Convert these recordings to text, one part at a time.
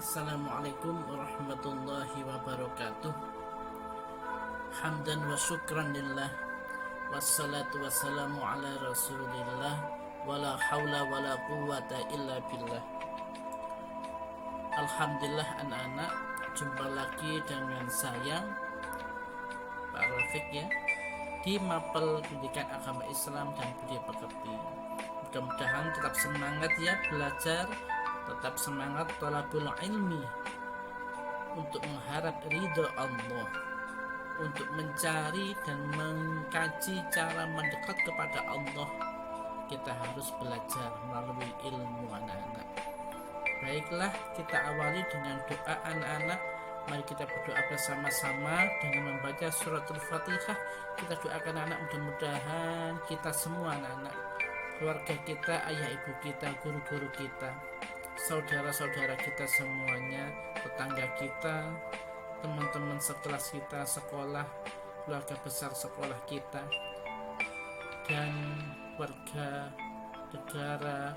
Assalamualaikum warahmatullahi wabarakatuh. Hamdan wa syukran lillah, wassalatu wassalamu ala rasulillah, wala hawla wala quwwata illa billah. Alhamdulillah anak-anak, jumpa lagi dengan saya Pak Rafiq ya, di Mapel Pendidikan Agama Islam dan Budi Pekerti. Mudah-mudahan tetap semangat ya belajar, tetap semangat thalabul ilmi untuk mengharap ridho Allah, untuk mencari dan mengkaji cara mendekat kepada Allah. Kita harus belajar melalui ilmu anak-anak. Baiklah, kita awali dengan doa anak-anak. Mari kita berdoa bersama-sama dengan membaca suratul Fatihah. Kita doakan anak, mudah-mudahan kita semua anak-anak, keluarga kita, ayah ibu kita, guru-guru kita, saudara-saudara kita semuanya, tetangga kita, teman-teman sekelas kita, sekolah, keluarga besar sekolah kita, dan warga negara,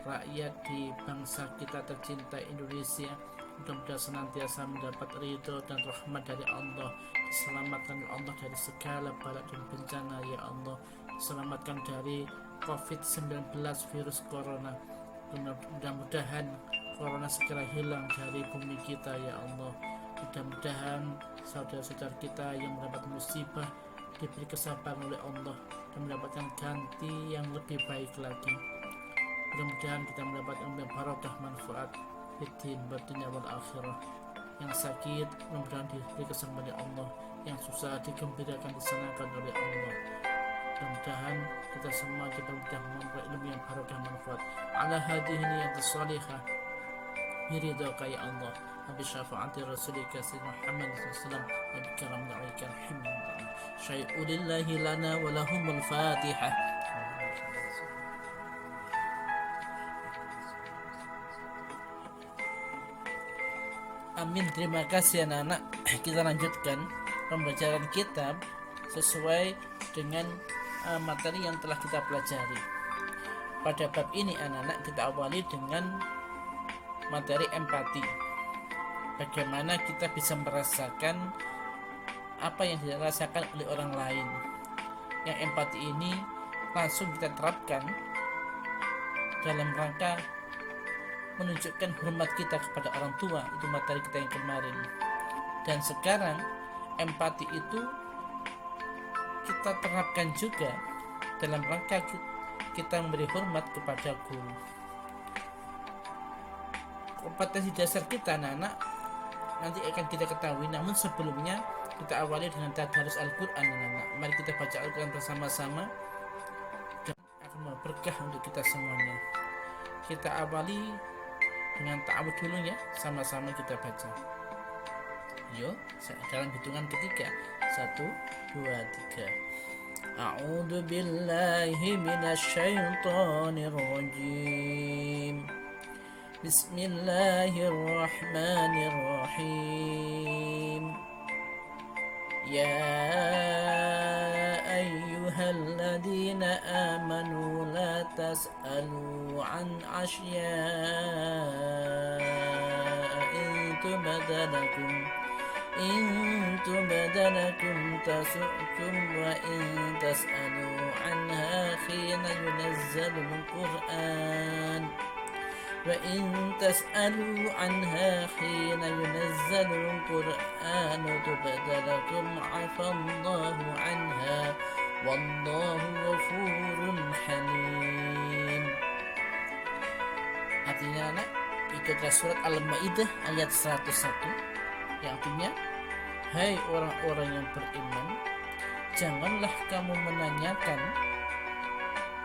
rakyat di bangsa kita tercinta Indonesia, mudah-mudahan senantiasa mendapat ridho dan rahmat dari Allah, diselamatkan oleh Allah dari segala bala dan bencana ya Allah, diselamatkan dari COVID-19 virus corona. Mudah-mudahan corona segera hilang dari bumi kita ya Allah. Mudah-mudahan saudara-saudara kita yang mendapat musibah diberi kesabaran oleh Allah dan mendapatkan ganti yang lebih baik lagi. Mudah-mudahan kita mendapatkan barokah manfaat fiddin badunya wal akhirah. Yang sakit mudah-mudahan diberi kesembuhan oleh Allah, yang susah digembirakan, disenangkan oleh Allah. Mudah-mudahan kita semua dipermudah memperoleh ilmu yang barokah manfaat ala hadhihi niyatus shalihah biridhaka ya Allah, abi syafaati rasulika sayyidina Muhammad sallallahu alaihi wasallam wa bikaram alaika alhamdulillah syai'ulillahi lana wa lahumul fatihah. Amin. Terima kasih anak-anak. Kita lanjutkan pembelajaran kitab sesuai dengan materi yang telah kita pelajari. Pada bab ini anak-anak kita awali dengan materi empati. Bagaimana kita bisa merasakan apa yang dirasakan oleh orang lain. Yang empati ini langsung kita terapkan dalam rangka menunjukkan hormat kita kepada orang tua. Itu materi kita yang kemarin. Dan sekarang empati itu kita terapkan juga dalam rangka kita memberi hormat kepada guru. Kompetensi dasar kita anak-anak nanti akan kita ketahui, namun sebelumnya kita awali dengan tadarus Al-Quran anak-anak. Mari kita baca Al-Quran bersama-sama dan akan berkah untuk kita semuanya. Kita awali dengan ta'awudz dulu ya, sama-sama kita baca. Yuk, dalam hitungan ketiga. 1, 2, 3. A'udzu billahi minasyaitonir rajim. Bismillahirrahmanirrahim. Ya ayyuhalladzina amanu la tas'alu an asya'a in tubadalakum tasu'kum wa in tas'alu anha khina yunazzalul Qur'an وإن تسألوا عنها حين ينزل القرآن تبد لكم عفى الله عنها والله غفور حليم. Artinya anak, ikutlah surat Al-Maidah ayat 101 yang artinya, hai orang-orang yang beriman, janganlah kamu menanyakan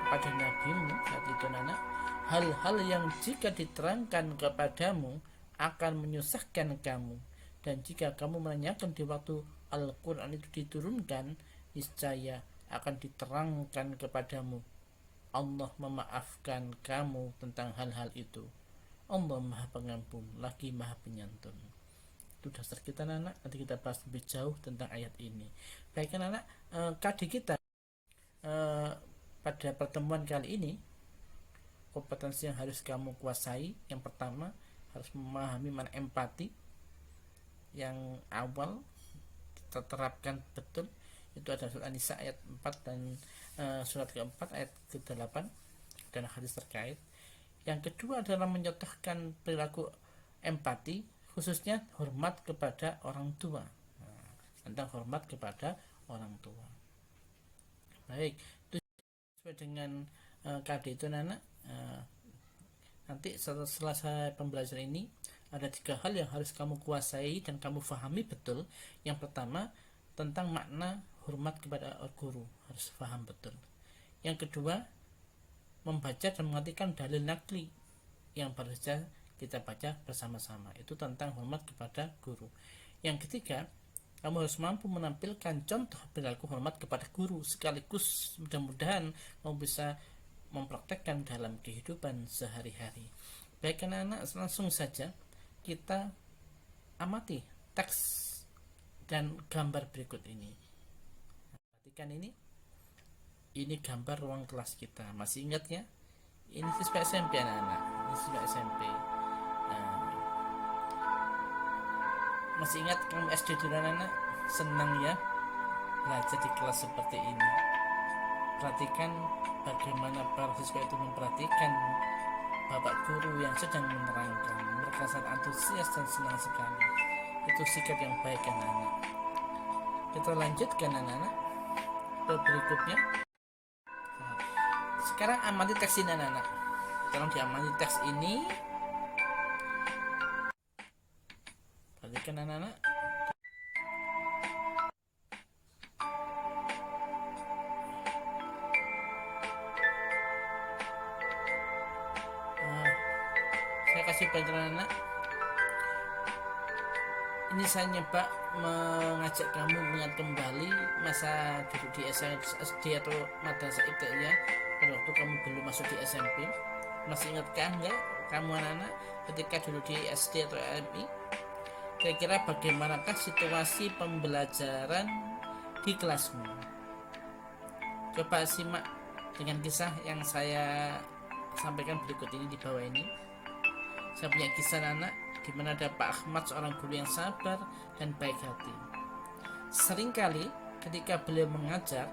kepada nabimu saat itu anak hal-hal yang jika diterangkan kepadamu akan menyusahkan kamu, dan jika kamu menanyakan di waktu Al-Quran itu diturunkan, niscaya akan diterangkan kepadamu. Allah memaafkan kamu tentang hal-hal itu. Allah Maha Pengampun lagi Maha Penyantun. Itu dasar kita anak. Nanti kita bahas lebih jauh tentang ayat ini. Baik anak, KD kita pada pertemuan kali ini, kompetensi yang harus kamu kuasai, yang pertama harus memahami mana empati yang awal kita terapkan betul. Itu ada surat An-Nisa ayat 4 dan surat keempat ayat ke-8 dan hadis terkait. Yang kedua adalah menyatakan perilaku empati, khususnya hormat kepada orang tua. Tentang hormat kepada orang tua. Baik, itu sesuai dengan KD itu anak. Nanti setelah selesai pembelajaran ini ada 3 hal yang harus kamu kuasai dan kamu pahami betul. Yang pertama tentang makna hormat kepada guru, harus paham betul. Yang kedua, membaca dan mengartikan dalil nakli yang baru saja kita baca bersama-sama, itu tentang hormat kepada guru. Yang ketiga, kamu harus mampu menampilkan contoh perilaku hormat kepada guru, sekaligus mudah-mudahan kamu bisa mempraktekkan dalam kehidupan sehari-hari. Baik anak-anak, langsung saja kita amati teks dan gambar berikut ini. Perhatikan ini gambar ruang kelas kita. Masih ingat ya? Ini siswa SMP anak-anak. Ini siswa SMP. Masih ingat kamu SD dulu anak-anak? Senang ya belajar di kelas seperti ini. Perhatikan bagaimana para siswa itu memperhatikan bapak guru yang sedang menerangkan. Mereka sangat antusias dan senang sekali. Itu sikap yang baik anak-anak. Kita lanjutkan anak-anak ke berikutnya. Sekarang amati teks ini anak-anak. Tolong diamati teks ini. Perhatikan anak-anak. Saya kasih pelajaran anak. Ini saya nyoba mengajak kamu mengingat kembali masa duduk di SD atau madrasah ibtidaiyah pada waktu kamu belum masuk di SMP. Masih ingatkah enggak kamu anak-anak ketika dulu di SD atau SMP? Kira-kira bagaimanakah situasi pembelajaran di kelasmu? Coba simak dengan kisah yang saya sampaikan berikut ini di bawah ini. Saya punya kisah anak di mana ada Pak Ahmad, seorang guru yang sabar dan baik hati. Seringkali ketika beliau mengajar,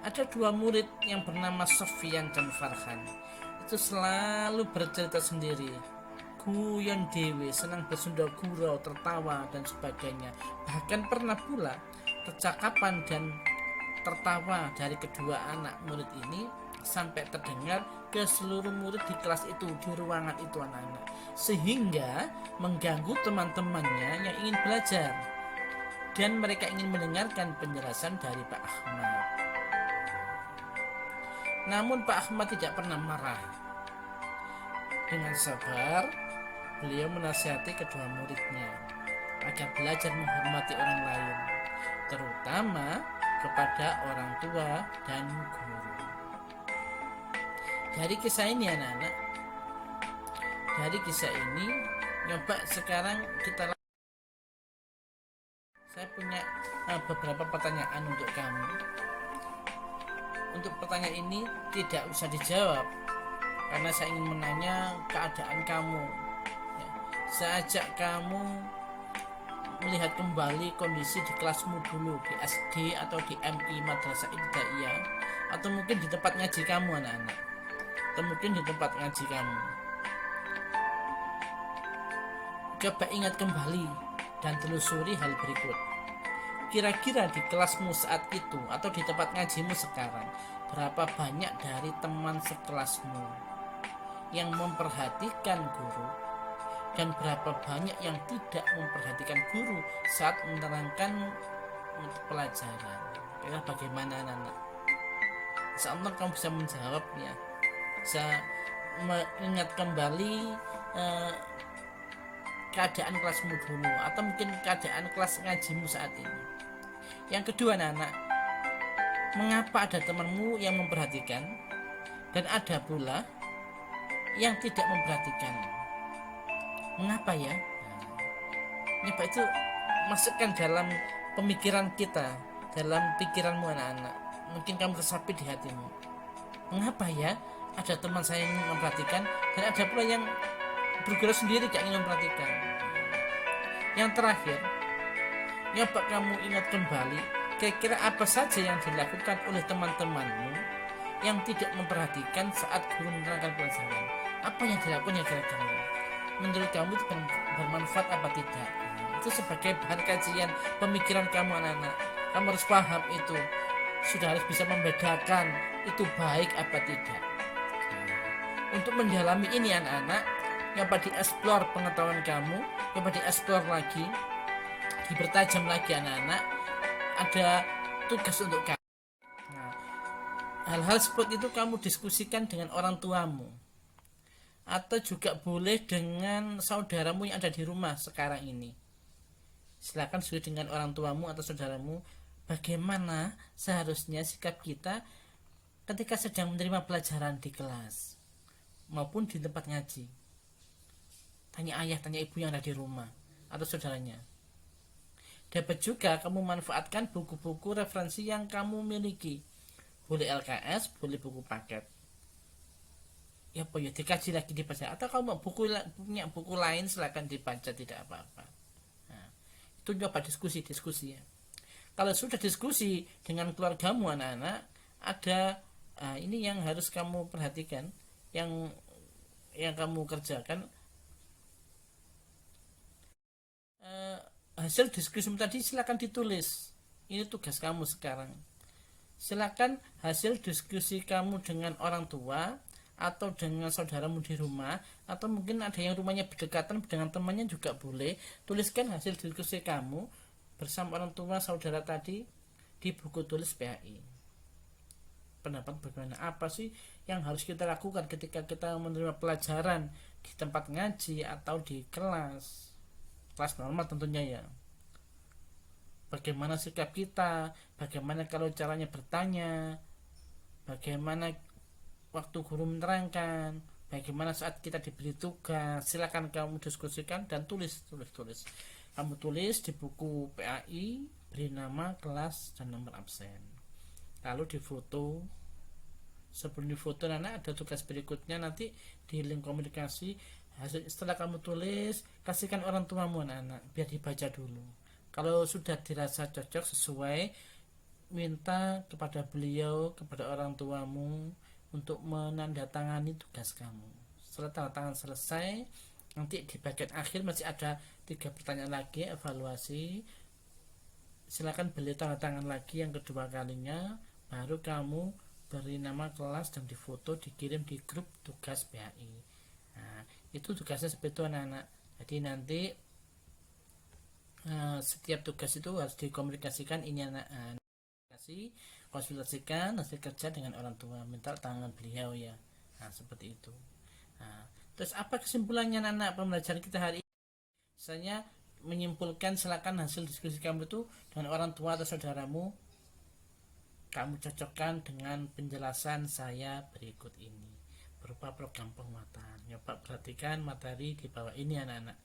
ada 2 murid yang bernama Sofyan dan Farhan. Itu selalu bercerita sendiri, guyon dewe, senang bersunda gurau, tertawa dan sebagainya. Bahkan pernah pula percakapan dan tertawa dari kedua anak murid ini sampai terdengar ke seluruh murid di kelas itu, di ruangan itu anak-anak, sehingga mengganggu teman-temannya yang ingin belajar dan mereka ingin mendengarkan penjelasan dari Pak Ahmad. Namun Pak Ahmad tidak pernah marah. Dengan sabar beliau menasihati kedua muridnya agar belajar menghormati orang lain, terutama kepada orang tua dan guru. Dari kisah ini anak-anak, dari kisah ini nyoba sekarang kita. Saya punya beberapa pertanyaan untuk kamu. Untuk pertanyaan ini tidak usah dijawab karena saya ingin menanya keadaan kamu ya. Saya ajak kamu melihat kembali kondisi di kelasmu dulu, di SD atau di MI Madrasah Ibtidaiyah, atau mungkin di tempat ngaji kamu anak-anak, atau mungkin di tempat ngaji kamu. Coba ingat kembali dan telusuri hal berikut. Kira-kira di kelasmu saat itu atau di tempat ngajimu sekarang, berapa banyak dari teman sekelasmu yang memperhatikan guru dan berapa banyak yang tidak memperhatikan guru saat menerangkan pelajaran? Kira bagaimana anak-anak? Insyaallah kamu bisa menjawabnya, bisa mengingat kembali keadaan kelasmu dulu atau mungkin keadaan kelas ngajimu saat ini. Yang kedua anak-anak, mengapa ada temanmu yang memperhatikan dan ada pula yang tidak memperhatikan? Mengapa ya? Mengapa itu masukkan dalam pemikiran kita, dalam pikiranmu anak-anak. Mungkin kamu resapi di hatimu. Mengapa ya ada teman saya yang memperhatikan dan ada pula yang berguru sendiri tidak ingin memperhatikan. Yang terakhir, nyoba kamu ingat kembali kira-kira apa saja yang dilakukan oleh teman-temanmu yang tidak memperhatikan saat guru menerangkan pelajaran. Apa yang dilakukan ya kira-kira? Menurut kamu itu bermanfaat apa tidak? Itu sebagai bahan kajian pemikiran kamu anak-anak. Kamu harus paham itu. Sudah harus bisa membedakan itu baik apa tidak. Untuk mendalami ini anak-anak, coba dieksplor pengetahuan kamu, coba dieksplor lagi, dipertajam lagi anak-anak. Ada tugas untuk kamu. Nah, hal-hal seperti itu kamu diskusikan dengan orang tuamu, atau juga boleh dengan saudaramu yang ada di rumah sekarang ini. Silakan diskusi dengan orang tuamu atau saudaramu, bagaimana seharusnya sikap kita ketika sedang menerima pelajaran di kelas maupun di tempat ngaji. Tanya ayah, tanya ibu yang ada di rumah atau saudaranya. Dapat juga kamu manfaatkan buku-buku referensi yang kamu miliki. Boleh LKS, boleh buku paket. Ya apa ya, dikaji lagi dibaca. Atau kamu punya buku lain, silakan dibaca, tidak apa-apa. Nah, itu coba diskusi ya. Kalau sudah diskusi dengan keluargamu anak-anak, ada ini yang harus kamu perhatikan, yang kamu kerjakan. Hasil diskusi tadi silakan ditulis. Ini tugas kamu sekarang. Silakan hasil diskusi kamu dengan orang tua atau dengan saudaramu di rumah, atau mungkin ada yang rumahnya berdekatan dengan temannya juga boleh. Tuliskan hasil diskusi kamu bersama orang tua saudara tadi di buku tulis PAI. Pendapat bagaimana? Apa sih yang harus kita lakukan ketika kita menerima pelajaran di tempat ngaji atau di kelas normal tentunya ya. Bagaimana sikap kita, bagaimana kalau caranya bertanya, bagaimana waktu guru menerangkan, bagaimana saat kita diberi tugas. Silakan kamu diskusikan dan tulis. Kamu tulis di buku PAI, beri nama, kelas, dan nomor absen. Lalu difoto. Sebelum difoto anak ada tugas berikutnya, nanti di link komunikasi. Setelah kamu tulis, kasihkan orang tuamu anak-anak biar dibaca dulu. Kalau sudah dirasa cocok sesuai, minta kepada beliau, kepada orang tuamu untuk menandatangani tugas kamu. Setelah tanda tangan selesai, nanti di bagian akhir masih ada 3 pertanyaan lagi, evaluasi. Silakan beli tanda tangan lagi yang kedua kalinya, baru kamu beri nama kelas dan difoto, dikirim di grup tugas PAI. Nah, itu tugasnya seperti itu anak-anak. Jadi nanti setiap tugas itu harus dikomunikasikan ini anak-anak. Konsultasikan hasil kerja dengan orang tua, minta tangan beliau ya. Nah, seperti itu. Nah, terus apa kesimpulannya anak-anak pembelajaran kita hari ini? Misalnya menyimpulkan, silakan hasil diskusi kamu itu dengan orang tua atau saudaramu kamu cocokkan dengan penjelasan saya berikut ini berupa program penguatan. Coba perhatikan materi di bawah ini anak-anak.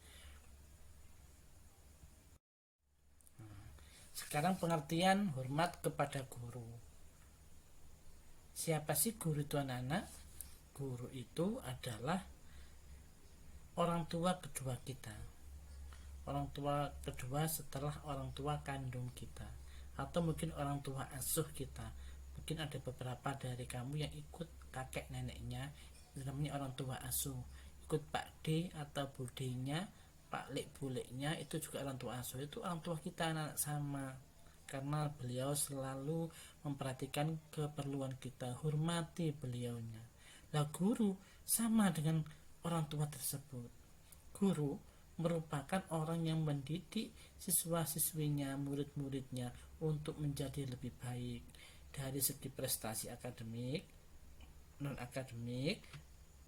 Sekarang pengertian hormat kepada guru. Siapa sih guru itu anak-anak? Guru itu adalah orang tua kedua kita. Orang tua kedua setelah orang tua kandung kita, atau mungkin orang tua asuh kita. Mungkin ada beberapa dari kamu yang ikut kakek neneknya, itu namanya orang tua asuh. Ikut Pak D atau budenya, Pak Lek buleknya, itu juga orang tua asuh. Itu orang tua kita anak sama, karena beliau selalu memperhatikan keperluan kita. Hormati beliaunya. Lah guru sama dengan orang tua tersebut. Guru merupakan orang yang mendidik siswa-siswinya, murid-muridnya untuk menjadi lebih baik dari segi prestasi akademik, non akademik,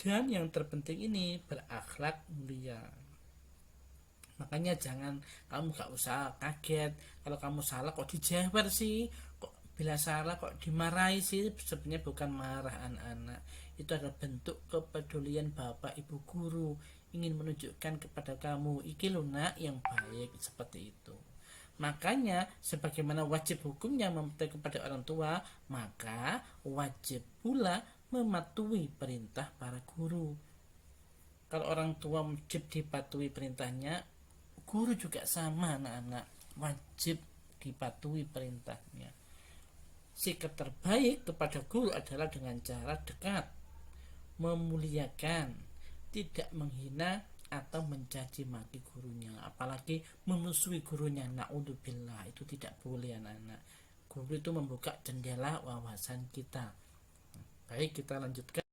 dan yang terpenting ini berakhlak mulia. Makanya jangan, kamu gak usah kaget kalau kamu salah kok dijewer sih, kok bila salah kok dimarahi sih. Sebenarnya bukan marah anak-anak, itu adalah bentuk kepedulian bapak ibu guru, ingin menunjukkan kepada kamu iki lunak yang baik, seperti itu. Makanya sebagaimana wajib hukumnya mematuhi kepada orang tua, maka wajib pula mematuhi perintah para guru. Kalau orang tua wajib dipatuhi perintahnya, guru juga sama anak-anak, wajib dipatuhi perintahnya. Sikap terbaik kepada guru adalah dengan cara dekat, memuliakan, tidak menghina atau mencaci maki gurunya, apalagi memusuhi gurunya. Naudzubillah, itu tidak boleh anak-anak. Guru itu membuka jendela wawasan kita. Baik, kita lanjutkan.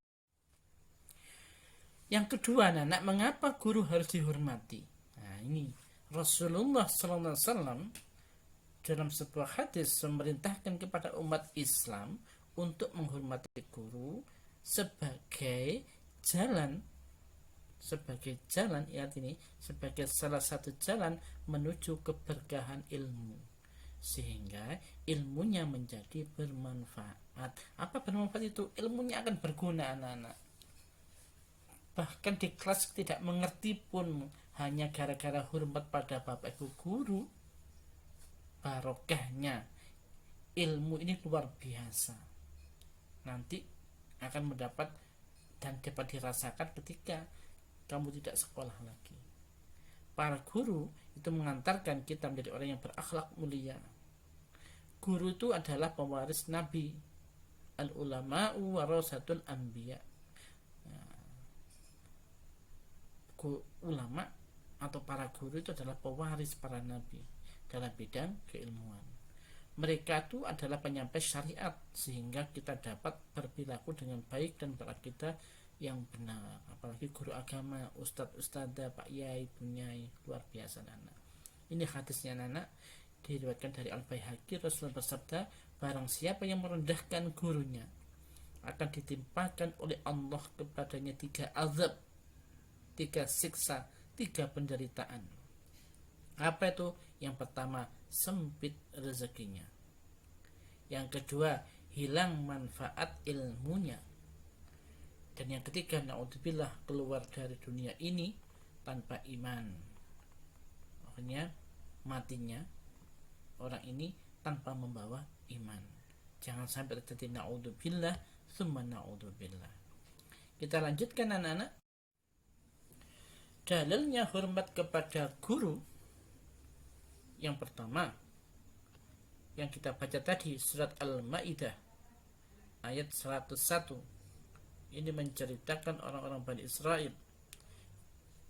Yang kedua, anak, mengapa guru harus dihormati? Nah, ini Rasulullah SAW dalam sebuah hadis memerintahkan kepada umat Islam untuk menghormati guru sebagai jalan ya, ini sebagai salah satu jalan menuju keberkahan ilmu, sehingga ilmunya menjadi bermanfaat. Apa bermanfaat itu? Ilmunya akan berguna anak-anak. Bahkan di kelas tidak mengerti pun hanya gara-gara hormat pada bapak ibu guru, barokahnya ilmu ini luar biasa. Nanti akan mendapat dan dapat dirasakan ketika kamu tidak sekolah lagi. Para guru itu mengantarkan kita menjadi orang yang berakhlak mulia. Guru itu adalah pewaris Nabi. Al-ulama'u warasatul anbiya. Ulama atau para guru itu adalah pewaris para nabi dalam bidang keilmuan. Mereka itu adalah penyampai syariat, sehingga kita dapat berperilaku dengan baik dan berakidah yang benar. Apalagi guru agama, ustadz, ustadzah, pak yai, bunyai, luar biasa anak. Ini hadisnya anak, diriwayatkan dari Al-Baihaqi. Rasulullah bersabda, barang siapa yang merendahkan gurunya akan ditimpakan oleh Allah kepadanya 3 azab, 3 siksa, 3 penderitaan. Apa itu? Yang pertama, sempit rezekinya. Yang kedua, hilang manfaat ilmunya. Dan yang ketiga, naudzubillah, keluar dari dunia ini tanpa iman. Makanya matinya orang ini tanpa membawa iman. Jangan sampai terjadi naudzubillah, summa naudzubillah. Kita lanjutkan anak-anak. Dalilnya hormat kepada guru, yang pertama yang kita baca tadi, surat Al-Maidah ayat 101. Ini menceritakan orang-orang Bani Israel.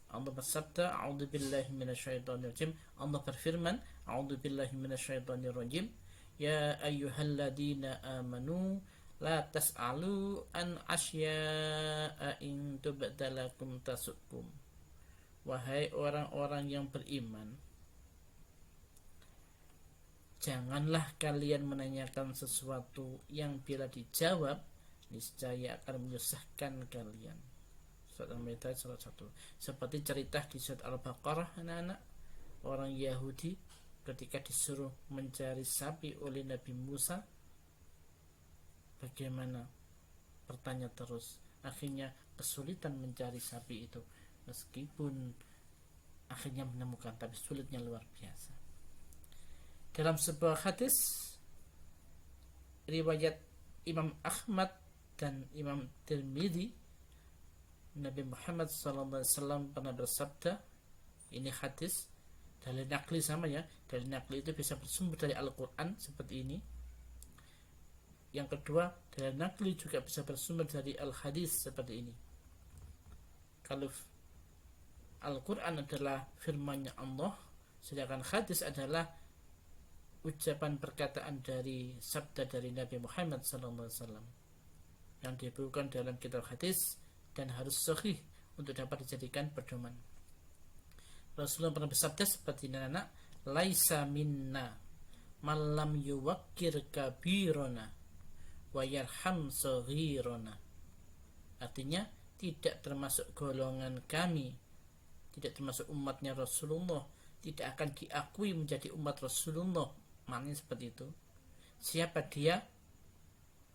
Allah bersabda, a'udzubillahi minasyaitonirrajim. Allah berfirman, a'udzubillahi minasyaitonirrajim, ya ayyuhalladzina amanu la tas'alu an asya'a in tubdalakum tasukum. Wahai orang-orang yang beriman, janganlah kalian menanyakan sesuatu yang bila dijawab niscaya akan menyusahkan kalian. Surat Al-Maidah surat 1. Seperti cerita di surat Al-Baqarah, anak-anak, orang Yahudi ketika disuruh mencari sapi oleh Nabi Musa, bagaimana? Bertanya terus. Akhirnya kesulitan mencari sapi itu. Meskipun akhirnya menemukan, tapi sulitnya luar biasa. Dalam sebuah hadis riwayat Imam Ahmad dan Imam Tirmidzi, Nabi Muhammad SAW pernah bersabda, ini hadis dalil nakli sama ya, dalil nakli itu bisa bersumber dari Al-Quran seperti ini. Yang kedua, dalil nakli juga bisa bersumber dari Al-Hadis seperti ini. Kalau Al-Quran adalah firman-Nya Allah, sedangkan hadis adalah ucapan perkataan dari sabda dari Nabi Muhammad SAW yang dibukukan dalam kitab hadis dan harus sahih untuk dapat dijadikan pedoman. Rasulullah pernah bersabda seperti ini, anak, laisa minna malam yuwakkir kabirona wa yarham saghirona. Artinya, tidak termasuk golongan kami, tidak termasuk umatnya Rasulullah, tidak akan diakui menjadi umat Rasulullah. Maknanya seperti itu. Siapa dia?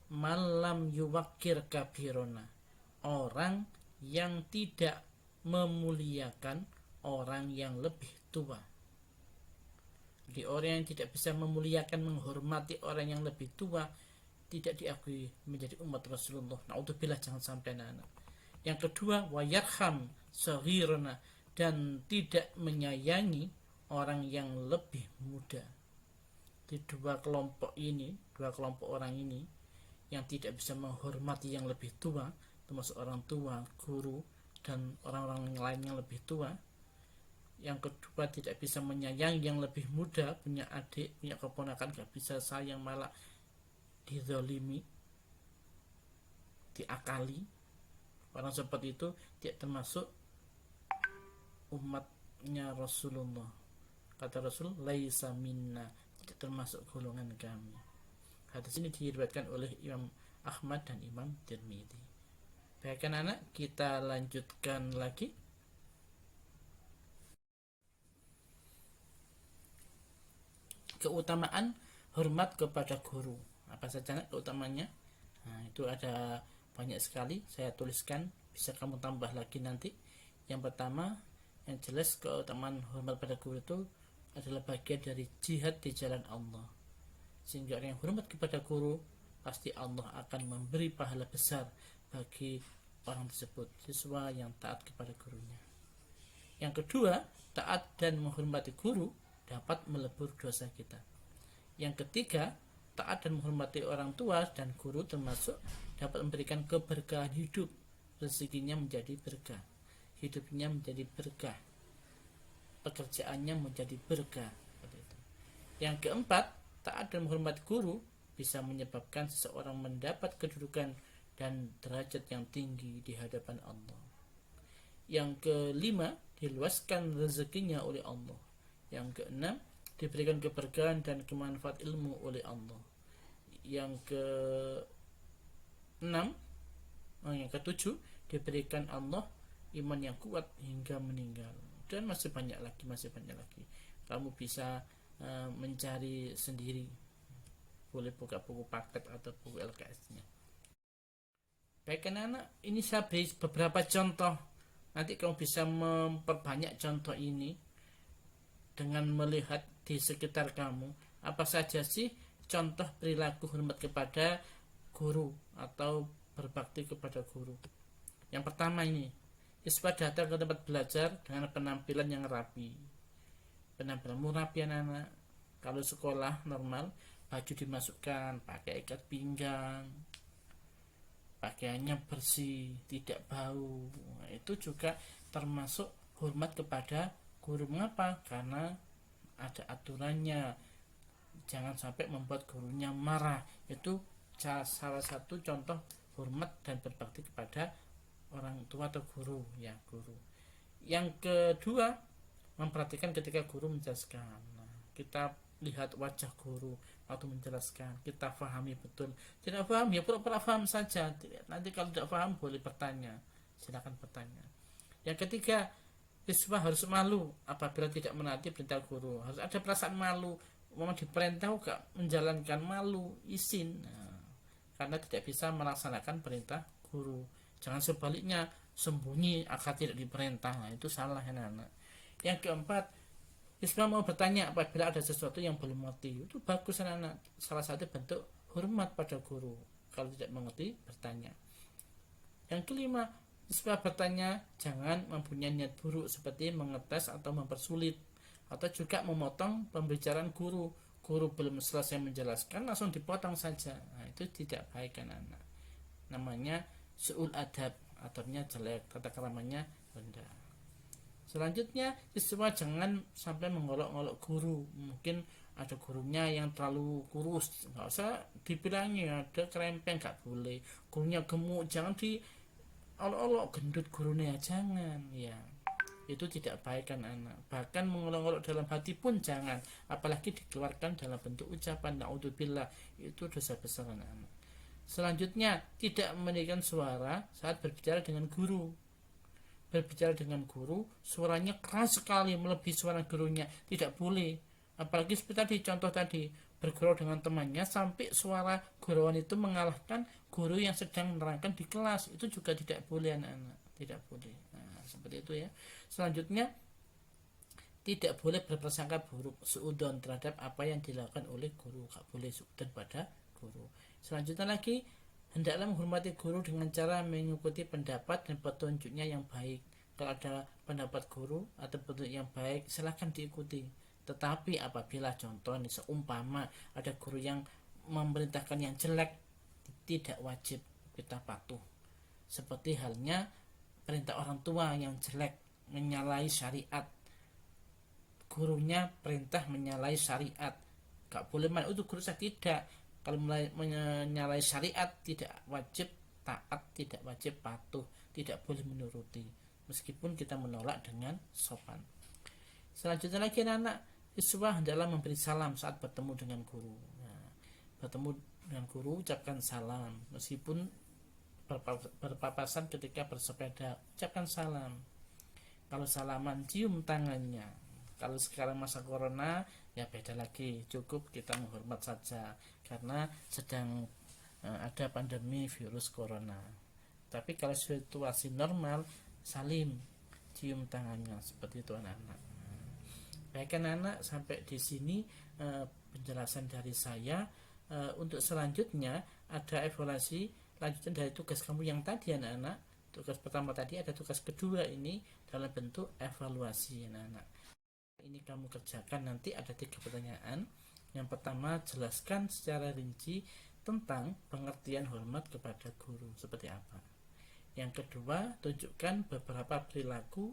Malam yuwakir kabirona, orang yang tidak memuliakan orang yang lebih tua. Jadi orang yang tidak bisa memuliakan, menghormati orang yang lebih tua, tidak diakui menjadi umat Rasulullah. Naudzubillah, jangan sampai anak-anak. Yang kedua, wayarham saghirna, dan tidak menyayangi orang yang lebih muda. Di dua kelompok orang ini yang tidak bisa menghormati yang lebih tua, termasuk orang tua, guru, dan orang-orang lain yang lebih tua. Yang kedua, tidak bisa menyayangi yang lebih muda, punya adik, punya keponakan, gak bisa sayang, malah dizalimi, diakali. Orang seperti itu tidak termasuk umatnya Rasulullah. Kata Rasul, laisa minna, tidak termasuk golongan kami. Hadis ini diriwayatkan oleh Imam Ahmad dan Imam Tirmidzi. Baik anak, kita lanjutkan lagi. Keutamaan hormat kepada guru. Apa saja keutamanya? Nah, itu ada banyak sekali, saya tuliskan, bisa kamu tambah lagi nanti. Yang pertama, yang jelas keutamaan hormat pada guru itu adalah bagian dari jihad di jalan Allah. Sehingga orang yang hormat kepada guru, pasti Allah akan memberi pahala besar bagi orang tersebut, siswa yang taat kepada gurunya. Yang kedua, taat dan menghormati guru dapat melebur dosa kita. Yang ketiga, taat dan menghormati orang tua dan guru termasuk dapat memberikan keberkahan hidup, rezekinya menjadi berkah, hidupnya menjadi berkah, pekerjaannya menjadi berkah. Yang keempat, taat dan menghormati guru bisa menyebabkan seseorang mendapat kedudukan dan derajat yang tinggi di hadapan Allah. Yang kelima, diluaskan rezekinya oleh Allah. Yang keenam, diberikan keberkahan dan kemanfaat ilmu oleh Allah. Yang ketujuh, diberikan Allah iman yang kuat hingga meninggal. Dan masih banyak lagi. Kamu bisa mencari sendiri, boleh buka buku paket atau buku LKS-nya. Baik anak-anak, ini saya beri beberapa contoh. Nanti kamu bisa memperbanyak contoh ini dengan melihat di sekitar kamu apa saja sih contoh perilaku hormat kepada guru atau berbakti kepada guru. Yang pertama ini, siswa datang ke tempat belajar dengan penampilan yang rapi. Penampilanmu rapi anak-anak. Kalau sekolah normal, baju dimasukkan pakai ikat pinggang, pakaiannya bersih, tidak bau. Nah, itu juga termasuk hormat kepada guru. Mengapa? Karena ada aturannya, jangan sampai membuat gurunya marah. Itu salah satu contoh hormat dan berbakti kepada orang tua atau guru. Yang kedua, memperhatikan ketika guru menjelaskan. Nah, kita lihat wajah guru waktu menjelaskan, kita pahami betul. Tidak paham ya pura-pura paham saja. Nanti kalau tidak paham boleh bertanya, silakan bertanya. Yang ketiga, siswa harus malu apabila tidak menaati perintah guru. Harus ada perasaan malu. Memang diperintah gak menjalankan, malu, izin. Nah, karena tidak bisa melaksanakan perintah guru. Jangan sebaliknya, sembunyi agar tidak diperintah. Nah, itu salah anak-anak. Yang keempat, siswa mau bertanya apabila ada sesuatu yang belum mengerti. Itu bagus anak-anak. Salah satu bentuk hormat pada guru. Kalau tidak mengerti, bertanya. Yang kelima, siswa bertanya jangan mempunyai niat buruk seperti mengetes atau mempersulit, atau juga memotong pembicaraan guru. Guru belum selesai menjelaskan langsung dipotong saja. Nah, itu tidak baik anak-anak. Namanya su'ul adab, adabnya jelek, tata keramanya rendah. Selanjutnya, siswa jangan sampai mengolok-olok guru. Mungkin ada gurunya yang terlalu kurus, nggak usah dibilangi, ada kerempeng, nggak boleh. Gurunya gemuk, jangan diolok-olok, gendut gurunya, jangan. Ya, itu tidak baik kan anak. Bahkan mengolok-olok dalam hati pun jangan, apalagi dikeluarkan dalam bentuk ucapan, naudzubillah, itu dosa besar anak-anak. Selanjutnya, tidak meninggikan suara saat berbicara dengan guru. Berbicara dengan guru, suaranya keras sekali melebihi suara gurunya, tidak boleh. Apalagi seperti tadi, contoh tadi, bergurau dengan temannya sampai suara guruan itu mengalahkan guru yang sedang menerangkan di kelas. Itu juga tidak boleh anak-anak, tidak boleh. Nah, seperti itu ya. Selanjutnya, tidak boleh berprasangka buruk, suudzon terhadap apa yang dilakukan oleh guru. Tidak boleh suudzon pada guru. Selanjutnya lagi, hendaklah menghormati guru dengan cara mengikuti pendapat dan petunjuknya yang baik. kalau ada pendapat guru atau bentuk yang baik silahkan diikuti. Tetapi apabila contoh ini seumpama ada guru yang memerintahkan yang jelek, tidak wajib kita patuh. Seperti halnya perintah orang tua yang jelek, menyalahi syariat, gurunya perintah menyalahi syariat, gak boleh main itu guru saya, tidak. Kalau menyalahi syariat tidak wajib taat, tidak wajib patuh, tidak boleh menuruti meskipun kita menolak dengan sopan. Selanjutnya lagi anak-anak, siswa hendaklah memberi salam saat bertemu dengan guru. Nah, bertemu dengan guru ucapkan salam, meskipun berpapasan ketika bersepeda ucapkan salam. Kalau salaman cium tangannya. Kalau sekarang masa corona ya beda lagi, cukup kita menghormat saja karena sedang ada pandemi virus corona. Tapi kalau situasi normal, salim, cium tangannya, seperti itu anak-anak. Baik anak-anak, sampai di sini penjelasan dari saya. Untuk selanjutnya ada evaluasi lanjutan dari tugas kamu yang tadi anak-anak. Tugas pertama tadi, ada tugas kedua ini dalam bentuk evaluasi anak-anak. Ini kamu kerjakan, nanti ada 3 pertanyaan. Yang pertama, jelaskan secara rinci tentang pengertian hormat kepada guru seperti apa. Yang kedua, tunjukkan beberapa perilaku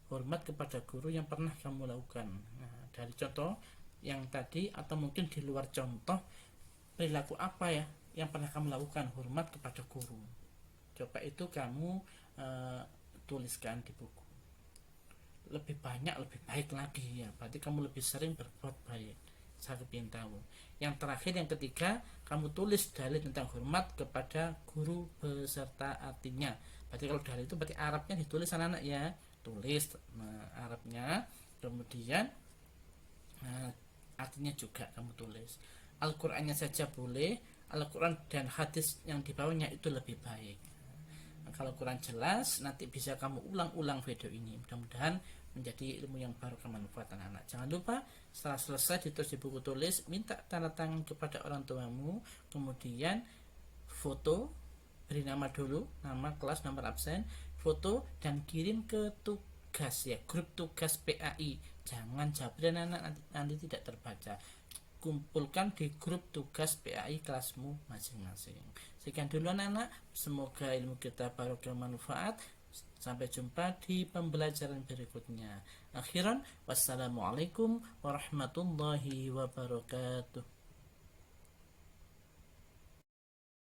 hormat kepada guru yang pernah kamu lakukan. Nah, dari contoh yang tadi atau mungkin di luar contoh, perilaku apa ya yang pernah kamu lakukan hormat kepada guru. Coba itu kamu tuliskan di buku. Lebih banyak lebih baik lagi ya, berarti kamu lebih sering berbuat baik. Saya ingin tahu. Yang terakhir, yang ketiga, kamu tulis dalil tentang hormat kepada guru beserta artinya. Berarti kalau dalil itu berarti Arabnya ditulis anak-anak ya, tulis Arabnya, kemudian artinya juga kamu tulis. Al-Qur'annya saja boleh, Al-Quran dan hadis yang dibawanya itu lebih baik. Kalau kurang jelas, nanti bisa kamu ulang-ulang video ini. Mudah-mudahan menjadi ilmu yang baru bermanfaat anak-anak. Jangan lupa setelah selesai ditulis di buku tulis, minta tanda tangan kepada orang tuamu, kemudian foto, beri nama dulu, nama kelas, nomor absen, foto, dan kirim ke tugas ya, grup tugas PAI. Jangan jabri anak-anak, nanti tidak terbaca. Kumpulkan di grup tugas PAI kelasmu masing-masing. Sekian dulu anak-anak, semoga ilmu kita baru bermanfaat. Sampai jumpa di pembelajaran berikutnya. Akhiran, wassalamualaikum warahmatullahi wabarakatuh.